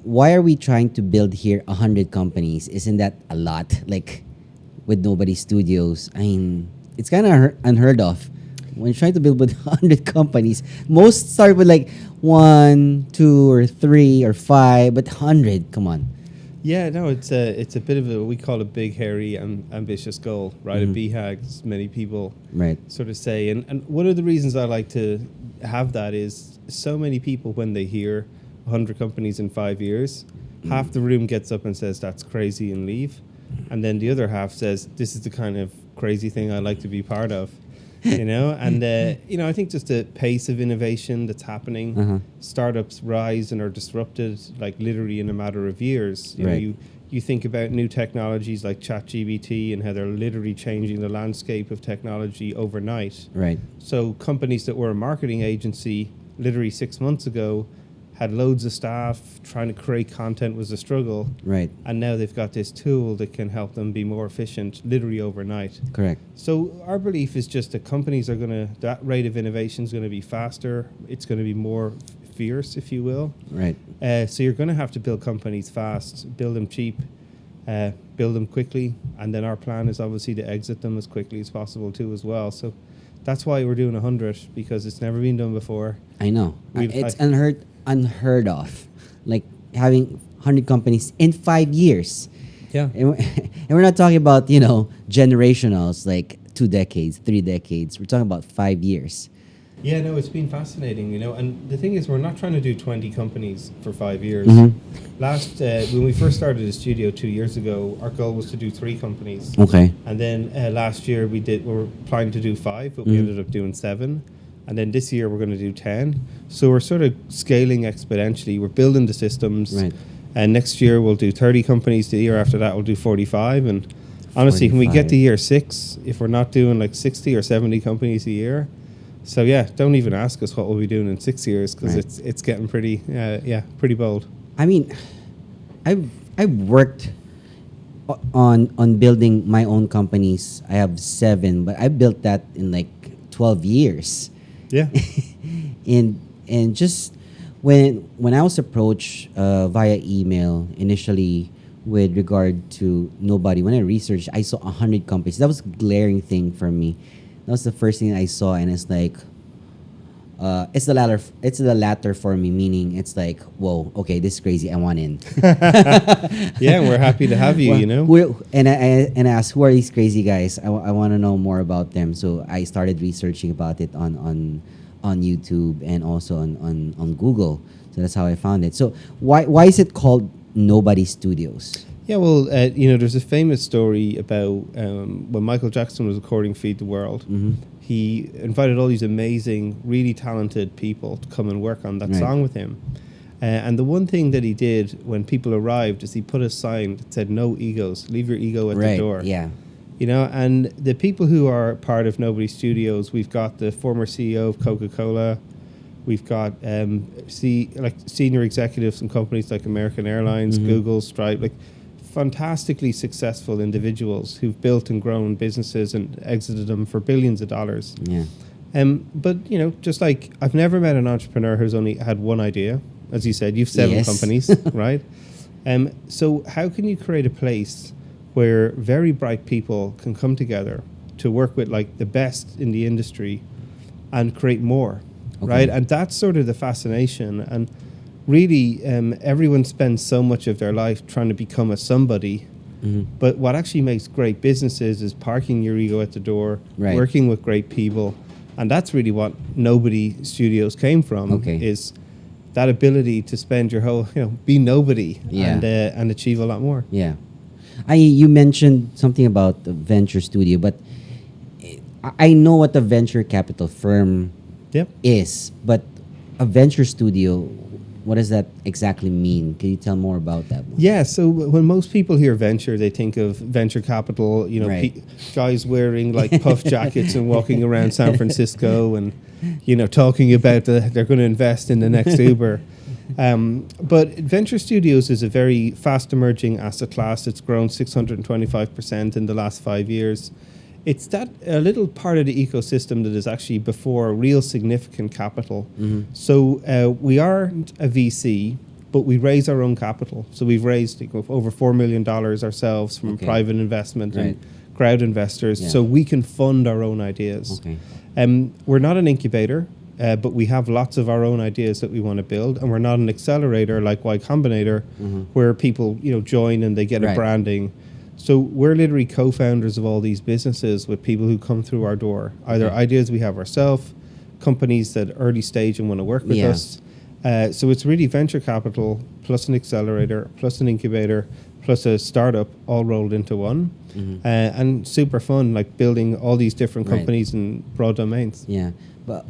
why are we trying to build here 100 companies? Isn't that a lot? Like with nobody studios, I mean, it's kind of unheard of. When you're trying to build with 100 companies, most start with like 1, 2, or 3 or 5, but 100, come on. Yeah, no, it's a bit of a, we call it big, hairy, ambitious goal, right? A BHAG, as many people Right. sort of say. And one of the reasons I like to have that is so many people, when they hear 100 companies in 5 years, half the room gets up and says, that's crazy, and leave. And then the other half says, this is the kind of crazy thing I like to be part of. You know, and I think just the pace of innovation that's happening, startups rise and are disrupted like literally in a matter of years. You know, you think about new technologies like ChatGPT and how they're literally changing the landscape of technology overnight. Right. So companies that were a marketing agency literally 6 months ago had loads of staff, trying to create content was a struggle. Right. And now they've got this tool that can help them be more efficient literally overnight. Correct. So our belief is just that companies are that rate of innovation is going to be faster. It's going to be more fierce, if you will. Right. So you're going to have to build companies fast, build them cheap, build them quickly. And then our plan is obviously to exit them as quickly as possible too as well. So that's why we're doing 100, because it's never been done before. I know. It's unheard of. Like having 100 companies in 5 years. Yeah. And we're not talking about, generationals, like 2 decades, 3 decades. We're talking about 5 years. Yeah, no, it's been fascinating, and the thing is, we're not trying to do 20 companies for 5 years. When we first started the studio 2 years ago, our goal was to do 3 companies. Okay. And then last year we were planning to do 5, but we ended up doing 7. And then this year we're going to do 10. So we're sort of scaling exponentially. We're building the systems. Right. And next year we'll do 30 companies. The year after that we'll do 45. And honestly, when we get to year 6, if we're not doing like 60 or 70 companies a year, so yeah, don't even ask us what we'll be doing in 6 years, because it's getting pretty pretty bold. I mean, I've worked on building my own companies. I have 7, but I built that in like 12 years. Yeah. and just when I was approached via email initially with regard to nobody, when I researched, I saw 100 companies. That was a glaring thing for me. That was the first thing I saw, and it's like, it's the latter. It's the latter for me, meaning it's like, whoa, okay, this is crazy. I want in. Yeah, we're happy to have you. And I asked, who are these crazy guys? I want to know more about them. So I started researching about it on YouTube and also on Google. So that's how I found it. So why is it called Nobody Studios? Yeah, well, there's a famous story about when Michael Jackson was recording Feed the World. He invited all these amazing, really talented people to come and work on that song with him. And the one thing that he did when people arrived is he put a sign that said, "No egos, leave your ego at the door." Yeah. And the people who are part of Nobody Studios, we've got the former CEO of Coca-Cola. We've got senior executives in companies like American Airlines, Google, Stripe, like fantastically successful individuals who've built and grown businesses and exited them for billions of dollars. Yeah. But just like I've never met an entrepreneur who's only had one idea. As you said, you've 7 companies, right? So how can you create a place where very bright people can come together to work with like the best in the industry and create more, right? And that's sort of the fascination. And really, everyone spends so much of their life trying to become a somebody. But what actually makes great businesses is parking your ego at the door, working with great people. And that's really what Nobody Studios came from, is that ability to spend your whole, be nobody and achieve a lot more. Yeah. You mentioned something about the venture studio, but I know what a venture capital firm is, but a venture studio, what does that exactly mean? Can you tell more about that one? Yeah, so when most people hear venture, they think of venture capital, guys wearing like puff jackets and walking around San Francisco and, talking about they're going to invest in the next Uber. But venture studios is a very fast emerging asset class. It's grown 625% in the last 5 years. It's that a little part of the ecosystem that is actually before real significant capital. So we aren't a VC. but we raise our own capital. So we've raised over $4 million ourselves from private investment and crowd investors, so we can fund our own ideas. We're not an incubator, but we have lots of our own ideas that we want to build, and we're not an accelerator like Y Combinator, where people join and they get a branding. So we're literally co-founders of all these businesses with people who come through our door, either ideas we have ourselves, companies that early stage and want to work with us. So it's really venture capital plus an accelerator plus an incubator plus a startup all rolled into one, and super fun, like building all these different companies in broad domains. Yeah, but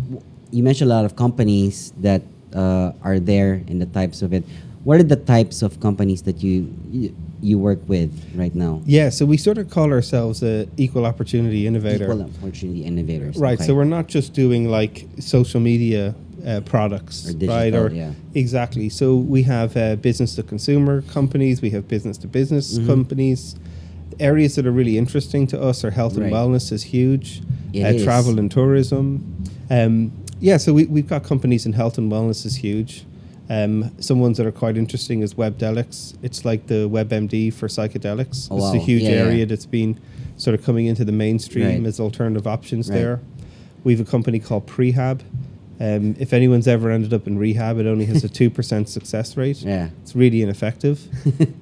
you mentioned a lot of companies that are there in the types of it. What are the types of companies that you work with right now? Yeah, so we sort of call ourselves a equal opportunity innovator. Equal opportunity innovators. Right, so we're not just doing like social media products, or digital, right? Exactly. So we have business to consumer companies, we have business to business companies. Areas that are really interesting to us are health and wellness is huge, travel and tourism. So we've got companies in health and wellness is huge. Some ones that are quite interesting is WebDelics. It's like the WebMD for psychedelics. It's a huge area that's been sort of coming into the mainstream as alternative options there. We have a company called Prehab. If anyone's ever ended up in rehab, it only has a 2% success rate. It's really ineffective.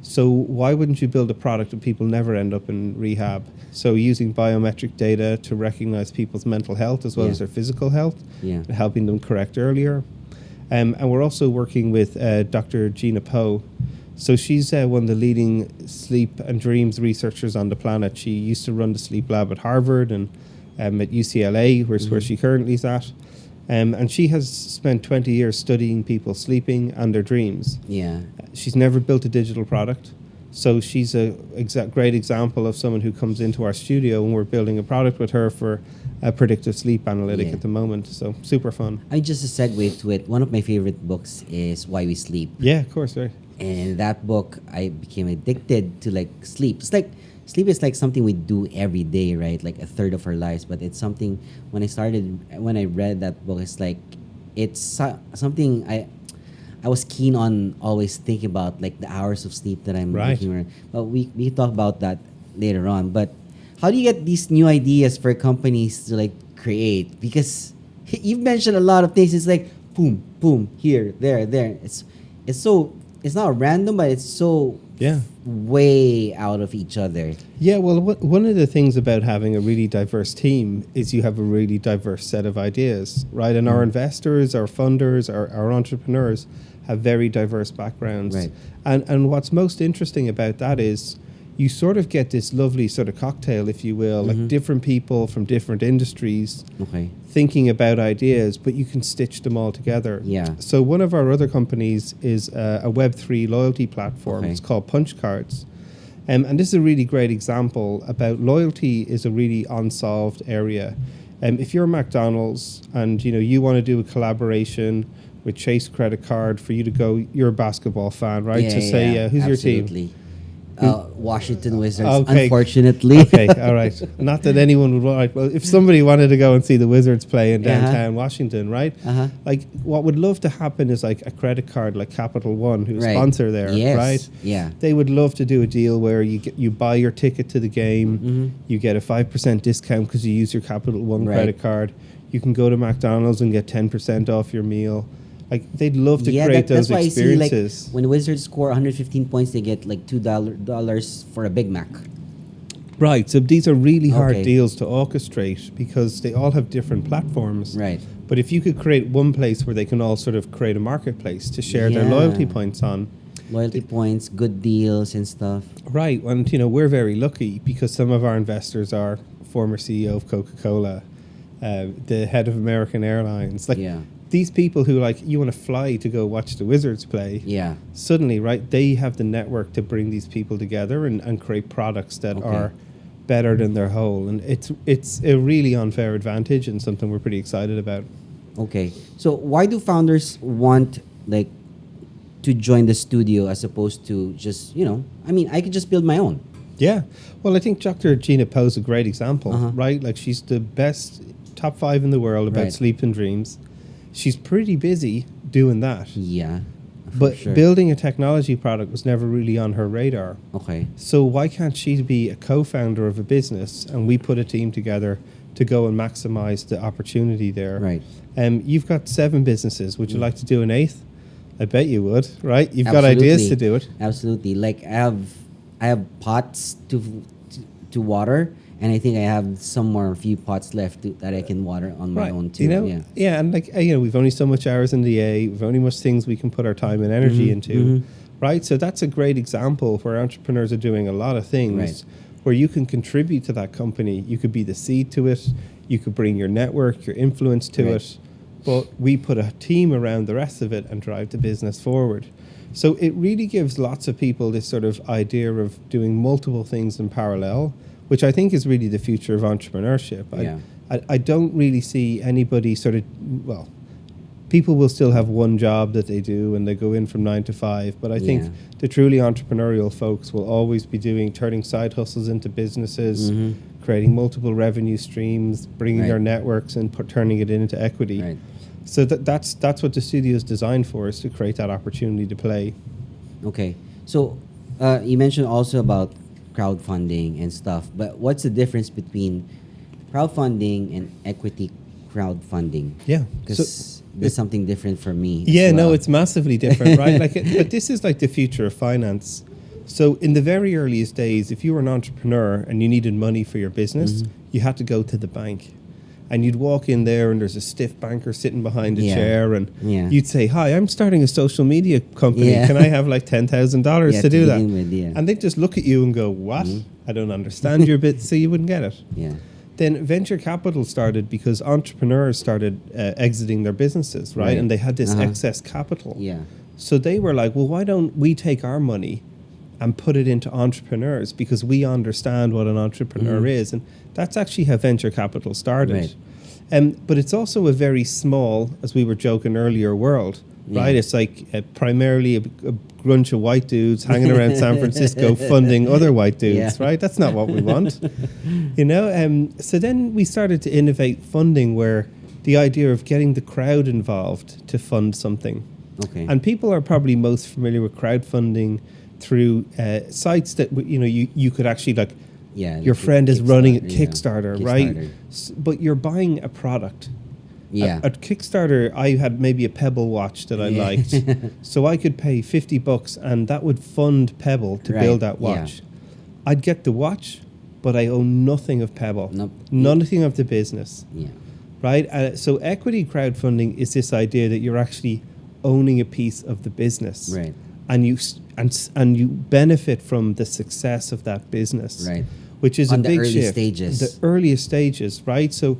So why wouldn't you build a product that people never end up in rehab? So using biometric data to recognize people's mental health as well as their physical health, helping them correct earlier. And we're also working with Dr. Gina Poe. So she's one of the leading sleep and dreams researchers on the planet. She used to run the sleep lab at Harvard and at UCLA, where she currently is at. And she has spent 20 years studying people sleeping and their dreams. She's never built a digital product. So she's a great example of someone who comes into our studio, and we're building a product with her for a predictive sleep analytic at the moment. So super fun. Just a segue to it. One of my favorite books is Why We Sleep. Yeah, of course, right. And in that book, I became addicted to like sleep. It's like sleep is like something we do every day, right? Like a third of our lives. But it's something when I read that book, it's like it's something I was keen on always thinking about, like the hours of sleep that I'm working on. But we can talk about that later on. But how do you get these new ideas for companies to like create? Because you've mentioned a lot of things. It's like boom, boom, here, there. It's not random, but it's so way out of each other. Yeah, well, one of the things about having a really diverse team is you have a really diverse set of ideas, right? And our investors, our funders, our entrepreneurs have very diverse backgrounds. Right. And what's most interesting about that is you sort of get this lovely sort of cocktail, if you will, like different people from different industries thinking about ideas, but you can stitch them all together. So one of our other companies is a Web3 loyalty platform. It's called Punch Cards. And this is a really great example about loyalty is a really unsolved area. If you're McDonald's and you want to do a collaboration with Chase Credit Card for you to go, you're a basketball fan, right? Who's your team? Washington Wizards, unfortunately. All right. Not that anyone would want. Well, if somebody wanted to go and see the Wizards play in downtown Washington, right? Like, what would love to happen is like a credit card, like Capital One, who's a sponsor there, right? They would love to do a deal where you buy your ticket to the game, you get a 5% discount because you use your Capital One credit card. You can go to McDonald's and get 10% off your meal. Like, they'd love to create those experiences. That's why I see, like, when the Wizards score 115 points, they get like $2 for a Big Mac. Right. So these are really hard deals to orchestrate because they all have different platforms. Right. But if you could create one place where they can all sort of create a marketplace to share their loyalty points on. Loyalty points, good deals and stuff. Right. And, we're very lucky because some of our investors are former CEO of Coca-Cola, the head of American Airlines. These people who, like, you want to fly to go watch the Wizards play, suddenly, right, they have the network to bring these people together and create products that are better than their whole. And it's a really unfair advantage and something we're pretty excited about. Okay. So why do founders want, like, to join the studio as opposed to just, I could just build my own. Yeah. Well, I think Dr. Gina Poe is a great example, right? Like, she's the best, top 5 in the world about sleep and dreams. She's pretty busy doing that. Yeah. But sure. building a technology product was never really on her radar. Okay. So why can't she be a co-founder of a business and we put a team together to go and maximize the opportunity there? Right. You've got 7 businesses. Would you like to do an 8th? I bet you would, right? You've got Absolutely. ideas to do it. Absolutely. Like I have pots to water, and I think I have a few pots left that I can water on my own too. You know, yeah. and like we've only so much hours in the day. We've only much things we can put our time and energy into, right? So that's a great example where entrepreneurs are doing a lot of things, where you can contribute to that company. You could be the seed to it. You could bring your network, your influence to it. But we put a team around the rest of it and drive the business forward. So it really gives lots of people this sort of idea of doing multiple things in parallel, which I think is really the future of entrepreneurship. I don't really see anybody people will still have one job that they do and they go in from 9 to 5. But I think the truly entrepreneurial folks will always be turning side hustles into businesses, creating multiple revenue streams, bringing their networks and turning it into equity. Right. So that's what the studio is designed for, is to create that opportunity to play. Okay. So you mentioned also about crowdfunding and stuff, but what's the difference between crowdfunding and equity crowdfunding? Yeah. Because there's something different for me. Yeah, as well. no, it's massively different, right? But this is like the future of finance. So in the very earliest days, if you were an entrepreneur and you needed money for your business, you had to go to the bank. And you'd walk in there and there's a stiff banker sitting behind a chair and you'd say, "Hi, I'm starting a social media company. Can I have like $10,000 to do that?" And they'd just look at you and go, "What? I don't understand your bit," so you wouldn't get it. Yeah. Then venture capital started because entrepreneurs started exiting their businesses, right? And they had this excess capital. Yeah. So they were like, well, why don't we take our money and put it into entrepreneurs, because we understand what an entrepreneur is. And that's actually how venture capital started. Right. But it's also a very small, as we were joking earlier, world, right? It's like primarily a bunch of white dudes hanging around San Francisco funding other white dudes, right? That's not what we want, you know? So then we started to innovate funding, where the idea of getting the crowd involved to fund something. Okay. And people are probably most familiar with crowdfunding through sites that you could actually your friend is running a Kickstarter, right? But you're buying a product. Yeah. At Kickstarter, I had maybe a Pebble watch that I liked, so I could pay $50 and that would fund Pebble to build that watch. I'd get the watch, but I own nothing of Pebble, nothing of the business. Yeah. Right. So equity crowdfunding is this idea that you're actually owning a piece of the business, Right. and you benefit from the success of that business, Right. which is On a the big early shift. stages. The earliest stages, right? So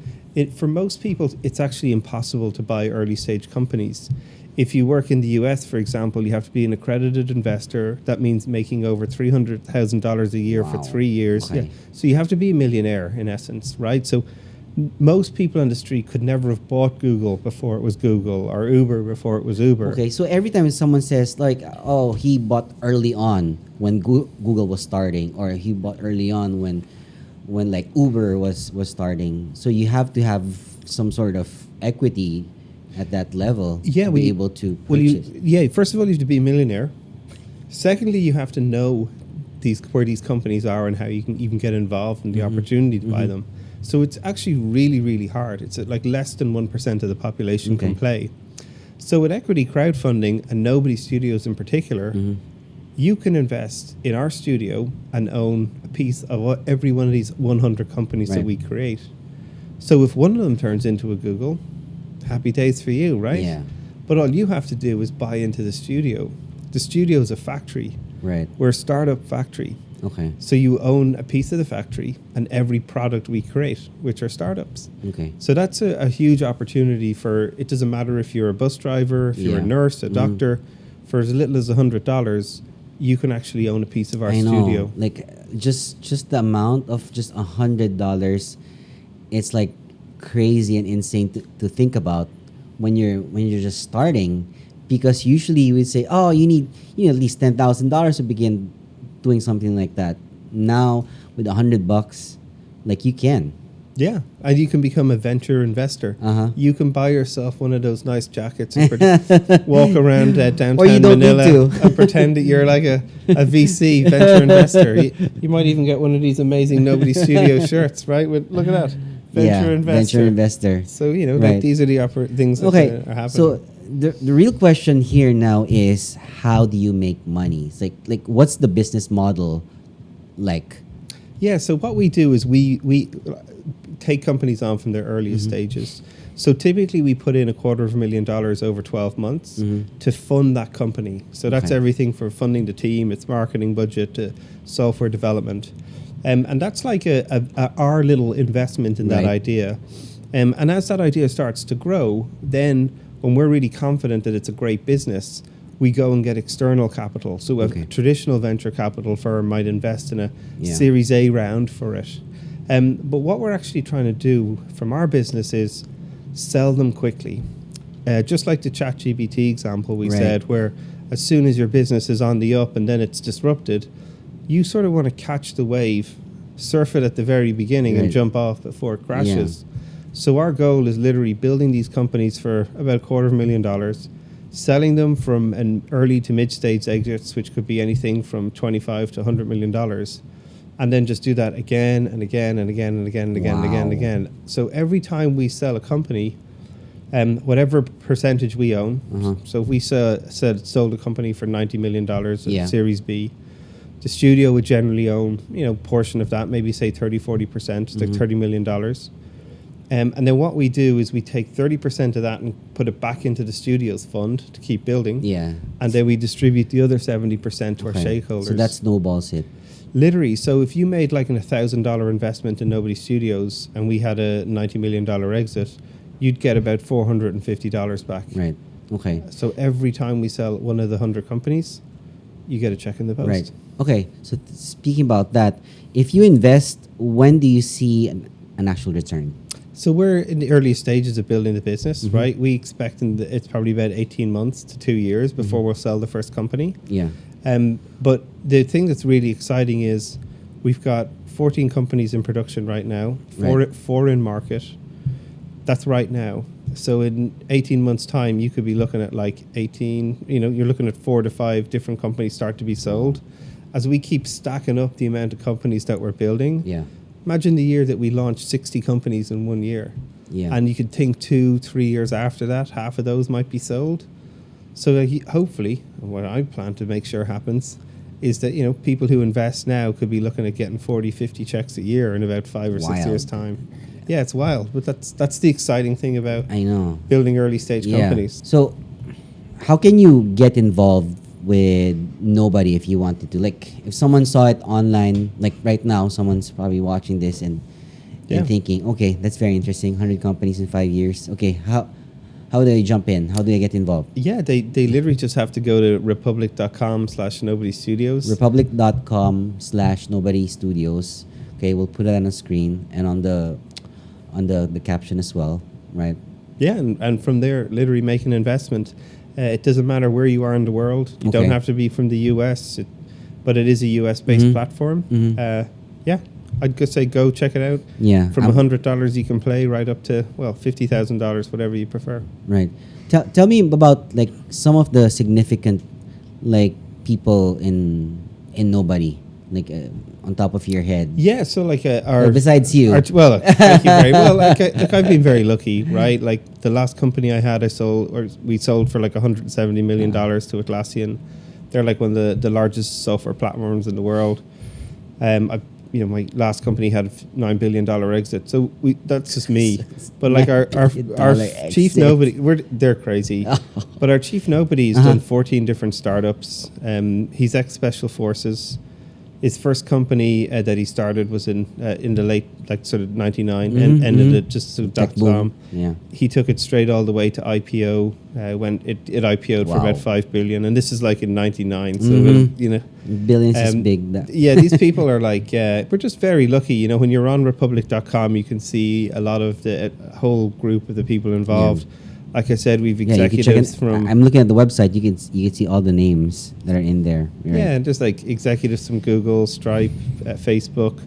for most people, it's actually impossible to buy early stage companies. If you work in the US, for example, you have to be an accredited investor. That means making over $300,000 a year for 3 years. Okay. Yeah. So you have to be a millionaire in essence, right? So most people on the street could never have bought Google before it was Google, or Uber before it was Uber. Okay, so every time someone says like, "Oh, he bought early on when Google was starting," or he bought early on when like Uber was starting, so you have to have some sort of equity at that level to be able to purchase. First of all, you have to be a millionaire. Secondly, you have to know where these companies are and how you can even get involved in the opportunity to buy them. So it's actually really, really hard. It's like less than 1% of the population can play. So with equity crowdfunding, and Nobody Studios in particular, you can invest in our studio and own a piece of every one of these 100 companies that we create. So if one of them turns into a Google, happy days for you, right? Yeah. But all you have to do is buy into the studio. The studio is a factory. Right. We're a startup factory. Okay. So you own a piece of the factory and every product we create, which are startups. Okay. So that's a huge opportunity for, it doesn't matter if you're a bus driver, if you're a nurse, a doctor, for as little as $100, you can actually own a piece of our studio. Like just the amount of just $100, it's like crazy and insane to think about when you're just starting, because usually you would say, oh, you need at least $10,000 to begin doing something like that. Now with $100, like you can. Yeah, and you can become a venture investor. You can buy yourself one of those nice jackets and walk around downtown Or you don't need Manila to. and pretend that you're like a VC, venture investor. You might even get one of these amazing Nobody Studio shirts, right? Look at that. Venture investor. Venture investor. So, you know, Right. like these are the things that Okay, are happening. so the real question here now is, how do you make money? It's like what's the business model like? Yeah, so what we do is we take companies on from their earliest stages. So typically we put in $250,000 over 12 months to fund that company. So that's Okay. everything from funding the team, its marketing budget, to software development. And that's like our little investment in that Right. idea. And as that idea starts to grow, then when we're really confident that it's a great business, we go and get external capital. So Okay. a traditional venture capital firm might invest in a Yeah. Series A round for it. But what we're actually trying to do from our business is sell them quickly. Just like the ChatGPT example we Right. said, where as soon as your business is on the up and then it's disrupted, you sort of want to catch the wave, surf it at the very beginning Right. and jump off before it crashes. So our goal is literally building these companies for about $250,000, selling them from an early to mid-stage exits, which could be anything from $25 to $100 million, and then just do that again and again and again and again and again and again and Wow. again. So every time we sell a company, whatever percentage we own, so if we sold a company for $90 million at Yeah. Series B, the studio would generally own, portion of that, maybe say 30-40%, like $30 million. And then what we do is we take 30% of that and put it back into the studio's fund to keep building. Yeah. And then we distribute the other 70% to our Okay. stakeholders. So that snowballs it. Literally. So if you made like an $1,000 investment in Nobody Studios and we had a $90 million exit, you'd get about $450 back. Right. Okay. So every time we sell one of the 100 companies, you get a check in the post. Right. Okay. So speaking about that, if you invest, when do you see an actual return? So we're in the early stages of building the business, right? We expect it's probably about 18 months to 2 years before we'll sell the first company. Yeah. But the thing that's really exciting is we've got 14 companies in production right now, four in market. That's right now. So in 18 months' time, you could be looking at like 18, you're looking at 4 to 5 different companies start to be sold. As we keep stacking up the amount of companies that we're building, Yeah. imagine the year that we launched 60 companies in 1 year. Yeah. And you could think 2-3 years after that, half of those might be sold. So hopefully, what I plan to make sure happens is that, people who invest now could be looking at getting 40, 50 checks a year in about 5 or 6 Wild. years' time. Yeah, it's wild, but that's the exciting thing about I know. building early stage companies. So how can you get involved with Nobody if you wanted to? Like if someone saw it online, like right now, someone's probably watching this and thinking, okay, that's very interesting. 100 companies in 5 years. Okay, how do I jump in? How do I get involved? Yeah, they literally just have to go to republic.com/Nobody Studios. Republic.com/Nobody Studios. Okay, we'll put it on the screen and on the caption as well, right? Yeah, and from there, literally make an investment. It doesn't matter where you are in the world. You don't Okay. have to be from the US, but it is a US-based platform. Yeah, I'd just say go check it out. Yeah. From $100 you can play right up to, $50,000, whatever you prefer. Right. Tell me about like some of the significant like people in Nobody, like on top of your head. Yeah, so like Besides you. thank you very well. Like I've been very lucky, right? Like the last company I had, we sold for like $170 million to Atlassian. They're like one of the largest software platforms in the world. My last company had a $9 billion exit. So that's just me. But like our chief exit. Nobody, they're crazy. But our chief Nobody's done 14 different startups. He's ex-Special Forces. His first company that he started was in the late, like sort of 99, and ended it just sort of Tech .com. boom. Yeah. He took it straight all the way to IPO when it IPO'd for Wow. about $5 billion, and this is like in 99. So Billions is big. yeah, these people are like we're just very lucky. When you're on republic.com, you can see a lot of the whole group of the people involved. Like I said, we've Yeah, you can check executives it. from I'm looking at the website. You can see all the names that are in there. Right? Yeah, and just like executives from Google, Stripe, Facebook,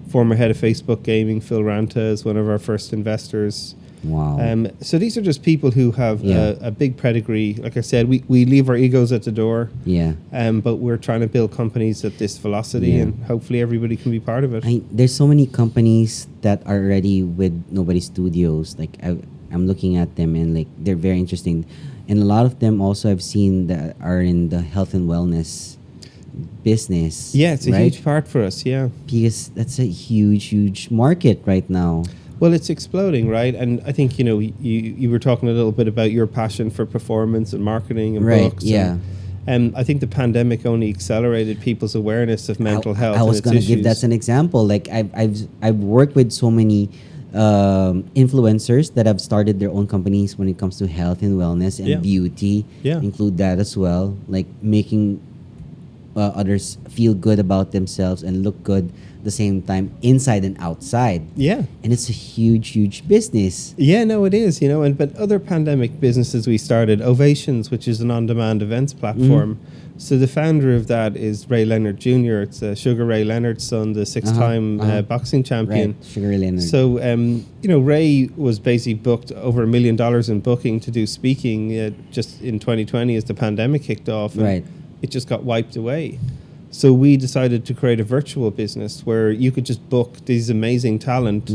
former head of Facebook Gaming, Phil Ranta, is one of our first investors. Wow. So these are just people who have a big pedigree. Like I said, we leave our egos at the door. Yeah. But we're trying to build companies at this velocity, and hopefully everybody can be part of it. There's so many companies that are already with Nobody Studios. Like I'm looking at them and like they're very interesting, and a lot of them also I've seen that are in the health and wellness business. Yeah, it's a huge part for us. Yeah, because that's a huge market right now. Well, it's exploding, right? And I think, you were talking a little bit about your passion for performance and marketing and books. Yeah. And I think the pandemic only accelerated people's awareness of mental health. I was going to give that as an example. Like I've worked with so many influencers that have started their own companies when it comes to health and wellness and beauty. Yeah. Include that as well. Like making others feel good about themselves and look good at the same time, inside and outside. Yeah. And it's a huge business. Yeah, no, it is, but other pandemic businesses we started, Ovations, which is an on-demand events platform. So the founder of that is Ray Leonard Jr. It's Sugar Ray Leonard's son, the six-time boxing champion. Right, Sugar Ray Leonard. So, Ray was basically booked over $1 million in booking to do speaking just in 2020 as the pandemic kicked off. And it just got wiped away. So we decided to create a virtual business where you could just book these amazing talent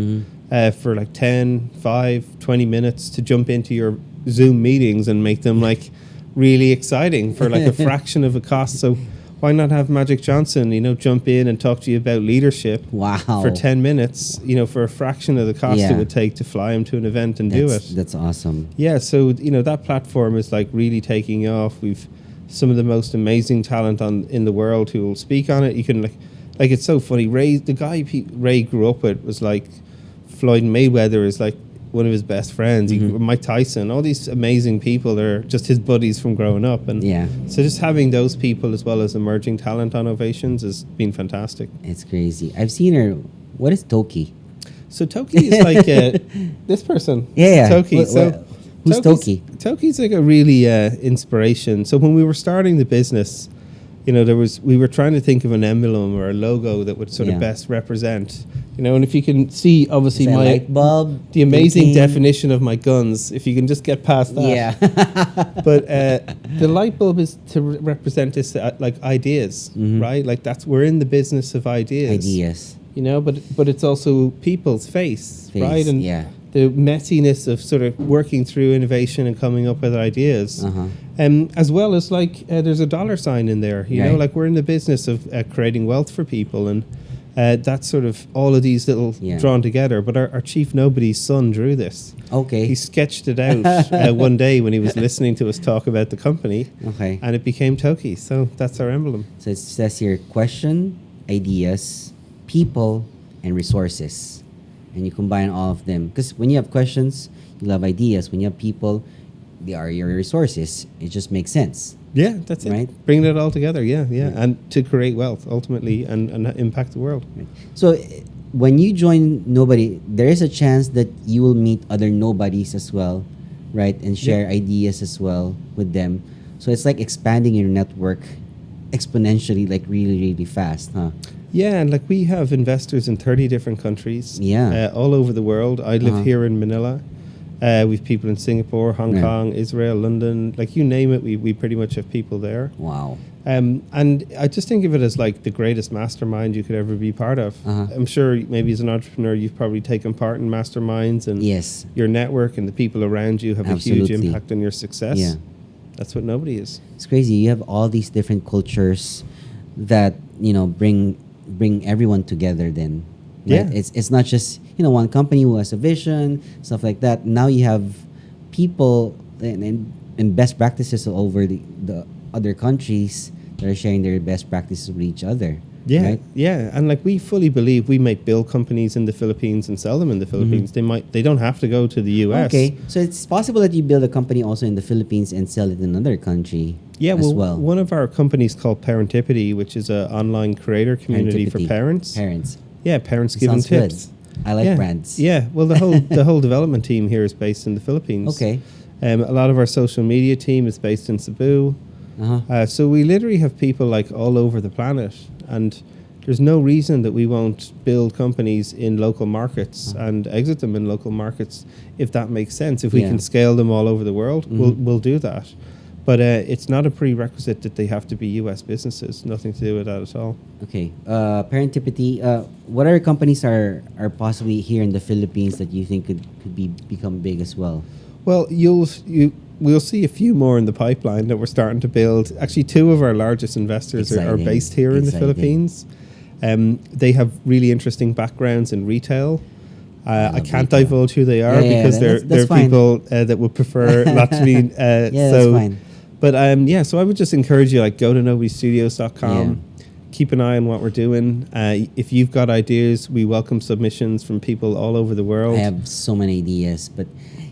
for like 10, 5, 20 minutes to jump into your Zoom meetings and make them like really exciting for like a fraction of a cost. So why not have Magic Johnson, jump in and talk to you about leadership for 10 minutes, for a fraction of the cost it would take to fly him to an event and do it. That's awesome. Yeah, so, that platform is like really taking off. We've some of the most amazing talent in the world who will speak on it. You can like it's so funny. The guy Ray grew up with was like Floyd Mayweather is like one of his best friends. Mike Tyson, all these amazing people are just his buddies from growing up. And so just having those people as well as emerging talent on Ovations has been fantastic. It's crazy. I've seen her. What is Toki? So Toki is like this person. Yeah. Toki. Who's Toki? Toki's like a really inspiration. So when we were starting the business, we were trying to think of an emblem or a logo that would sort of best represent, and if you can see, obviously light bulb, the amazing definition of my guns, if you can just get past that. Yeah. But the light bulb is to represent this like ideas, right? Like we're in the business of ideas. But it's also people's face, right? And the messiness of sort of working through innovation and coming up with ideas. As well as like there's a dollar sign in there, like we're in the business of creating wealth for people, and that's sort of all of these little drawn together. But our chief nobody's son drew this. Okay. He sketched it out one day when he was listening to us talk about the company. Okay. And it became Toki. So that's our emblem. So it says here, question, ideas, people, and resources. And you combine all of them. Because when you have questions, you have ideas. When you have people, they are your resources. It just makes sense. Yeah, that's right? it. Bringing it all together, yeah. And to create wealth, ultimately, and impact the world. Right. So when you join Nobody, there is a chance that you will meet other nobodies as well, right? And share ideas as well with them. So it's like expanding your network exponentially, like really fast, huh? Yeah, and like we have investors in 30 different countries, all over the world. I live here in Manila. We've people in Singapore, Hong Kong, Israel, London, like you name it, we pretty much have people there. Wow. And I just think of it as like the greatest mastermind you could ever be part of. I'm sure maybe as an entrepreneur, you've probably taken part in masterminds, and your network and the people around you have a huge impact on your success. Yeah. That's what Nobody is. It's crazy. You have all these different cultures that, bring everyone together then. Right? Yeah. It's not just, one company who has a vision, stuff like that. Now you have people and best practices all over the other countries that are sharing their best practices with each other. Yeah, right? Yeah. And like we fully believe we might build companies in the Philippines and sell them in the Philippines. They don't have to go to the US. Okay. So it's possible that you build a company also in the Philippines and sell it in another country. Yeah, well, one of our companies called Parentipity, which is an online creator community for parents. Yeah, parents giving tips. Good. I like brands. Yeah, well, the whole development team here is based in the Philippines. Okay. A lot of our social media team is based in Cebu. So we literally have people like all over the planet, and there's no reason that we won't build companies in local markets and exit them in local markets if that makes sense. If we can scale them all over the world, we'll do that. But it's not a prerequisite that they have to be U.S. businesses. Nothing to do with that at all. Okay. Parentipity. What other companies are possibly here in the Philippines that you think could become big as well? Well, we'll see a few more in the pipeline that we're starting to build. Actually, two of our largest investors are based here in the Philippines. They have really interesting backgrounds in retail. I can't divulge who they are because they're people that would prefer not to be. That's fine. But so I would just encourage you, like, go to nobodystudios.com. Keep an eye on what we're doing. If you've got ideas, we welcome submissions from people all over the world. I have so many ideas, but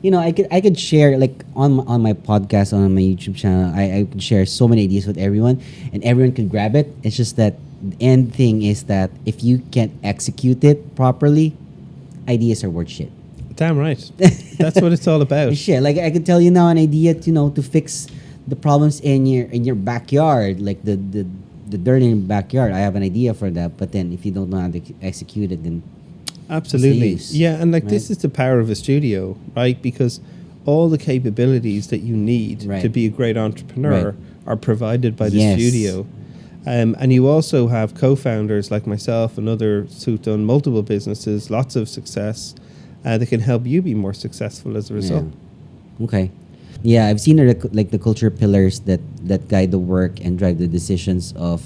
I could share, like, on my podcast, on my YouTube channel. I could share so many ideas with everyone, and everyone can grab it. It's just that the end thing is that if you can't execute it properly, ideas are worth shit. Damn right. That's what it's all about. Shit, like I could tell you now an idea to fix the problems in your backyard, like the dirt in your backyard. I have an idea for that, but then if you don't know how to execute it, then absolutely, and like, this is the power of a studio, right? Because all the capabilities that you need to be a great entrepreneur are provided by the studio. And you also have co-founders like myself and others who've done multiple businesses, lots of success, that can help you be more successful as a result. Okay. Yeah, I've seen the culture pillars that guide the work and drive the decisions of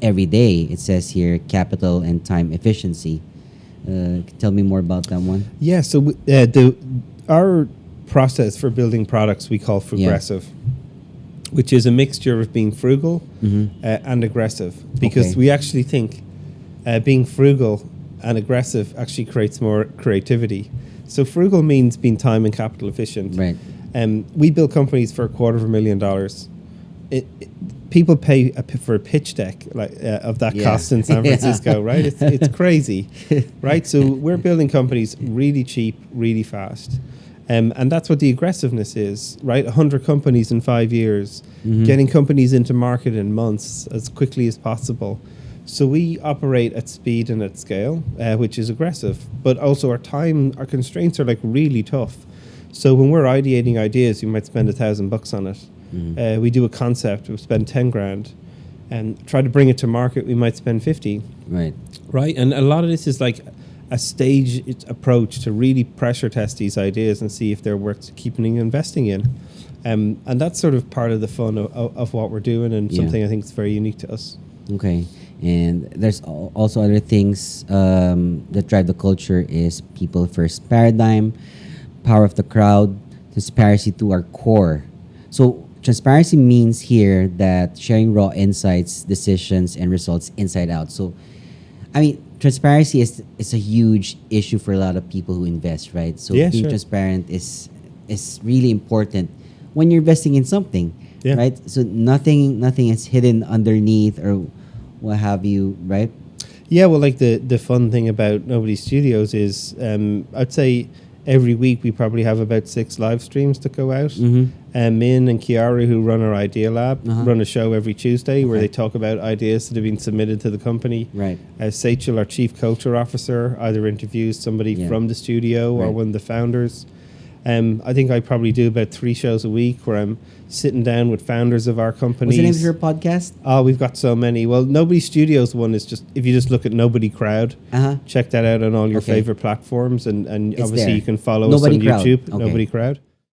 every day. It says here, capital and time efficiency. Tell me more about that one. Yeah, so our process for building products we call progressive, which is a mixture of being frugal and aggressive, because we actually think being frugal and aggressive actually creates more creativity. So frugal means being time and capital efficient. Right. We build companies for $250,000. People pay for a pitch deck of that cost in San Francisco, right? It's crazy, right? So we're building companies really cheap, really fast. And that's what the aggressiveness is, right? 100 companies in 5 years, getting companies into market in months as quickly as possible. So we operate at speed and at scale, which is aggressive. But also our constraints are like really tough. So when we're ideating ideas, you might spend $1,000 on it. We do a concept, we spend 10 grand, and try to bring it to market, we might spend 50. Right. And a lot of this is like a staged approach to really pressure test these ideas and see if they're worth keeping and investing in. And that's sort of part of the fun of what we're doing, and something I think is very unique to us. Okay. And there's also other things that drive the culture is people first paradigm, power of the crowd, transparency to our core. So transparency means here that sharing raw insights, decisions, and results inside out. So, I mean, transparency is a huge issue for a lot of people who invest, right? So being transparent is really important when you're investing in something, right? So nothing is hidden underneath or what have you, right? Yeah, well, like the fun thing about Nobody Studios is I'd say every week we probably have about 6 live streams that go out. Min and Chiara, who run our Idea Lab, run a show every Tuesday where they talk about ideas that have been submitted to the company. Right. Seychell, our Chief Culture Officer, either interviews somebody from the studio or one of the founders. I think I probably do about 3 shows a week where I'm sitting down with founders of our companies. What's the name of your podcast? Oh, we've got so many. Well, Nobody Studios one is just, if you just look at Nobody Crowd, check that out on all your favorite platforms. And obviously you can follow us on YouTube, Nobody Crowd.